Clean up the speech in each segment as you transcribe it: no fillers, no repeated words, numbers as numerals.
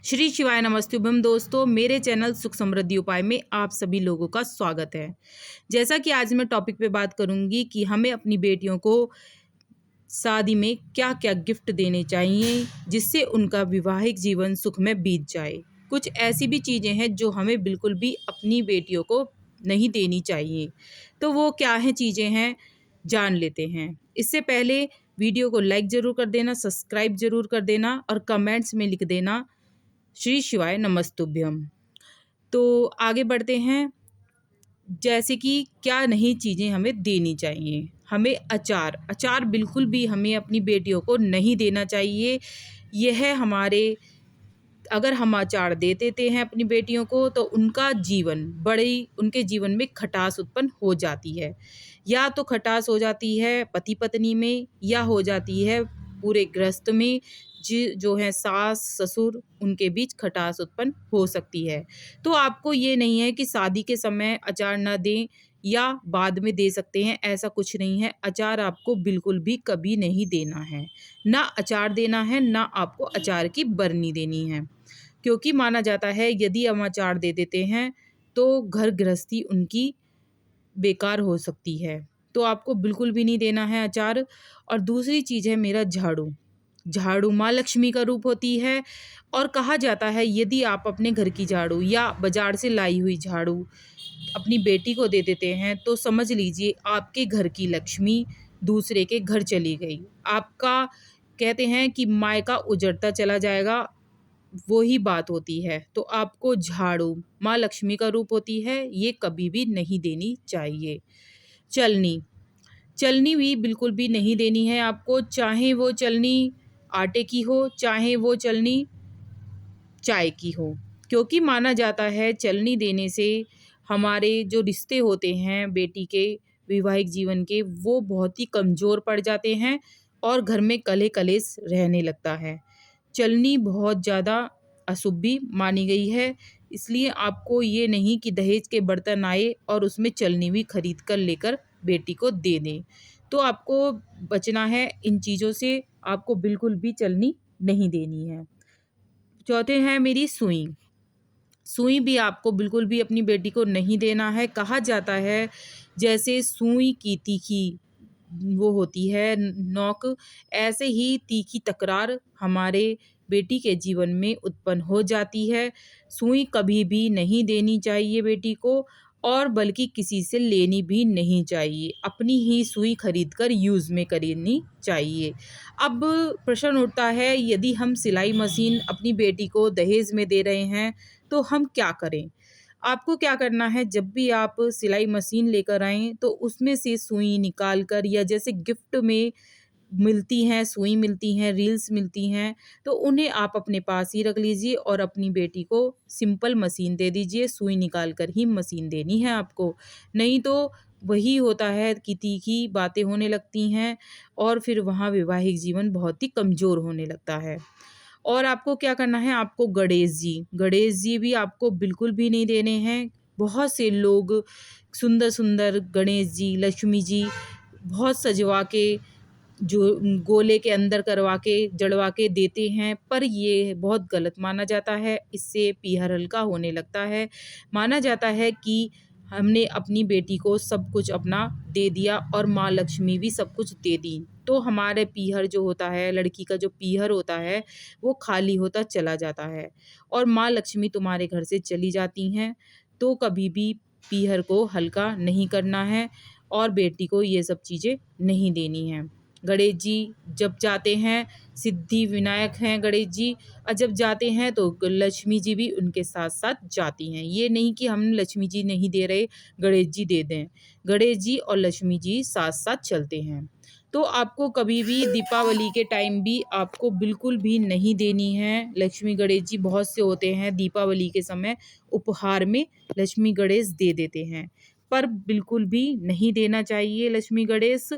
श्री शिवाय नमस्तुभ्यम दोस्तों, मेरे चैनल सुख समृद्धि उपाय में आप सभी लोगों का स्वागत है। जैसा कि आज मैं टॉपिक पे बात करूंगी कि हमें अपनी बेटियों को शादी में क्या-क्या गिफ्ट देने चाहिए जिससे उनका वैवाहिक जीवन सुख में बीत जाए। कुछ ऐसी भी चीज़ें हैं जो हमें बिल्कुल भी अपनी बेटियों को नहीं देनी चाहिए। तो वो क्या हैं चीज़ें हैं, जान लेते हैं। इससे पहले वीडियो को लाइक ज़रूर कर देना, सब्सक्राइब ज़रूर कर देना और कमेंट्स में लिख देना श्री शिवाय नमस्तुभ्यम। तो आगे बढ़ते हैं। जैसे कि क्या नहीं चीज़ें हमें देनी चाहिए। हमें अचार बिल्कुल भी हमें अपनी बेटियों को नहीं देना चाहिए। यह हमारे अगर हम अचार दे देते हैं अपनी बेटियों को तो उनका जीवन बड़ी उनके जीवन में खटास उत्पन्न हो जाती है। या तो खटास हो जाती है पति पत्नी में या हो जाती है पूरे गृहस्थ में। जो है सास ससुर उनके बीच खटास उत्पन्न हो सकती है। तो आपको ये नहीं है कि शादी के समय अचार ना दें या बाद में दे सकते हैं, ऐसा कुछ नहीं है। अचार आपको बिल्कुल भी कभी नहीं देना है। ना अचार देना है, ना आपको अचार की बरनी देनी है। क्योंकि माना जाता है यदि हम अचार दे देते हैं तो घर गृहस्थी उनकी बेकार हो सकती है। तो आपको बिल्कुल भी नहीं देना है अचार। और दूसरी चीज़ है मेरा झाड़ू। झाड़ू माँ लक्ष्मी का रूप होती है और कहा जाता है यदि आप अपने घर की झाड़ू या बाजार से लाई हुई झाड़ू अपनी बेटी को दे देते हैं तो समझ लीजिए आपके घर की लक्ष्मी दूसरे के घर चली गई। आपका कहते हैं कि मायका उजड़ता चला जाएगा, वो ही बात होती है। तो आपको झाड़ू माँ लक्ष्मी का रूप होती है, ये कभी भी नहीं देनी चाहिए। चलनी चलनी भी बिल्कुल भी नहीं देनी है आपको, चाहे वो चलनी आटे की हो, चाहे वो चलनी चाय की हो। क्योंकि माना जाता है चलनी देने से हमारे जो रिश्ते होते हैं बेटी के वैवाहिक जीवन के, वो बहुत ही कमज़ोर पड़ जाते हैं और घर में कलह कलेश रहने लगता है। चलनी बहुत ज़्यादा अशुभ भी मानी गई है, इसलिए आपको ये नहीं कि दहेज के बर्तन आए और उसमें चलनी भी खरीद कर लेकर बेटी को दे दें। तो आपको बचना है इन चीज़ों से, आपको बिल्कुल भी चलनी नहीं देनी है। चौथे हैं मेरी सुई। सुई भी आपको बिल्कुल भी अपनी बेटी को नहीं देना है। कहा जाता है जैसे सुई की तीखी वो होती है नोक, ऐसे ही तीखी तकरार हमारे बेटी के जीवन में उत्पन्न हो जाती है। सुई कभी भी नहीं देनी चाहिए बेटी को और बल्कि किसी से लेनी भी नहीं चाहिए। अपनी ही सुई खरीद कर यूज़ में करनी चाहिए। अब प्रश्न उठता है यदि हम सिलाई मशीन अपनी बेटी को दहेज में दे रहे हैं तो हम क्या करें? आपको क्या करना है, जब भी आप सिलाई मशीन लेकर आएँ तो उसमें से सुई निकाल कर या जैसे गिफ्ट में मिलती हैं, सुई मिलती हैं, रील्स मिलती हैं, तो उन्हें आप अपने पास ही रख लीजिए और अपनी बेटी को सिंपल मशीन दे दीजिए। सुई निकाल कर ही मशीन देनी है आपको। नहीं तो वही होता है कि तीखी बातें होने लगती हैं और फिर वहाँ वैवाहिक जीवन बहुत ही कमज़ोर होने लगता है। और आपको क्या करना है, आपको गणेश जी भी आपको बिल्कुल भी नहीं देने हैं। बहुत से लोग सुंदर-सुंदर गणेश जी, लक्ष्मी जी बहुत सजवा के जो गोले के अंदर करवा के, जड़वा के देते हैं, पर ये बहुत गलत माना जाता है। इससे पीहर हल्का होने लगता है। माना जाता है कि हमने अपनी बेटी को सब कुछ अपना दे दिया और माँ लक्ष्मी भी सब कुछ दे दी, तो हमारे पीहर जो होता है, लड़की का जो पीहर होता है, वो खाली होता चला जाता है और माँ लक्ष्मी तुम्हारे घर से चली जाती हैं। तो कभी भी पीहर को हल्का नहीं करना है और बेटी को ये सब चीज़ें नहीं देनी हैं। गणेश जी जब जाते हैं, सिद्धि विनायक हैं गणेश जी, और जब जाते हैं तो लक्ष्मी जी भी उनके साथ-साथ जाती हैं। ये नहीं कि हम लक्ष्मी जी नहीं दे रहे, गणेश जी दे दें। गणेश जी और लक्ष्मी जी साथ-साथ चलते हैं। तो आपको कभी भी दीपावली के टाइम भी आपको बिल्कुल भी नहीं देनी है। लक्ष्मी गणेश जी बहुत से होते हैं, दीपावली के समय उपहार में लक्ष्मी गणेश दे देते हैं, पर बिल्कुल भी नहीं देना चाहिए लक्ष्मी गणेश।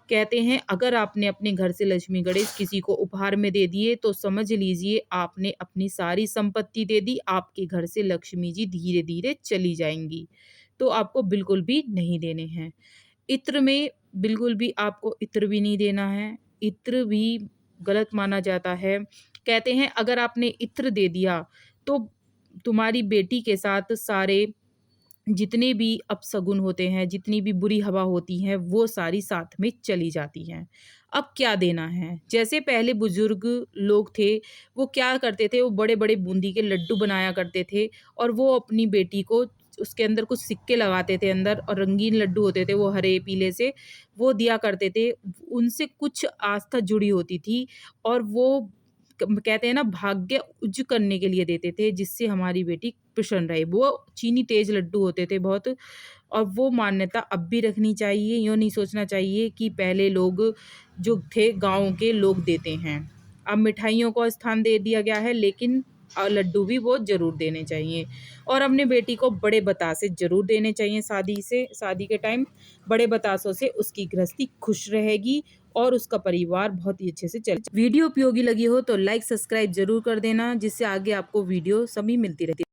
कहते हैं अगर आपने अपने घर से लक्ष्मी गणेश किसी को उपहार में दे दिए तो समझ लीजिए आपने अपनी सारी संपत्ति दे दी, आपके घर से लक्ष्मी जी धीरे-धीरे चली जाएँगी। तो आपको बिल्कुल भी नहीं देने हैं। इत्र में बिल्कुल भी आपको इत्र भी नहीं देना है। इत्र भी गलत माना जाता है। कहते हैं अगर आपने इत्र दे दिया तो तुम्हारी बेटी के साथ सारे जितने भी अपशगुन होते हैं, जितनी भी बुरी हवा होती है, वो सारी साथ में चली जाती हैं। अब क्या देना है? जैसे पहले बुजुर्ग लोग थे, वो क्या करते थे, वो बड़े-बड़े बूंदी के लड्डू बनाया करते थे और वो अपनी बेटी को उसके अंदर कुछ सिक्के लगाते थे अंदर और रंगीन लड्डू होते थे, वो हरे, पीले से, वो दिया करते थे। उनसे कुछ आस्था जुड़ी होती थी और वो कहते हैं ना भाग्य उच्च करने के लिए देते थे जिससे हमारी बेटी प्रसन्न रहे। वो चीनी तेज लड्डू होते थे बहुत और वो मान्यता अब भी रखनी चाहिए। यूँ नहीं सोचना चाहिए कि पहले लोग जो थे गाँव के लोग देते हैं। अब मिठाइयों को स्थान दे दिया गया है लेकिन लड्डू भी वो ज़रूर देने चाहिए और अपने बेटी को बड़े बतासे ज़रूर देने चाहिए शादी के टाइम। बड़े बतासों से उसकी गृहस्थी खुश रहेगी और उसका परिवार बहुत ही अच्छे से चले। वीडियो उपयोगी लगी हो तो लाइक सब्सक्राइब ज़रूर कर देना जिससे आगे आपको वीडियो सभी मिलती रहती है।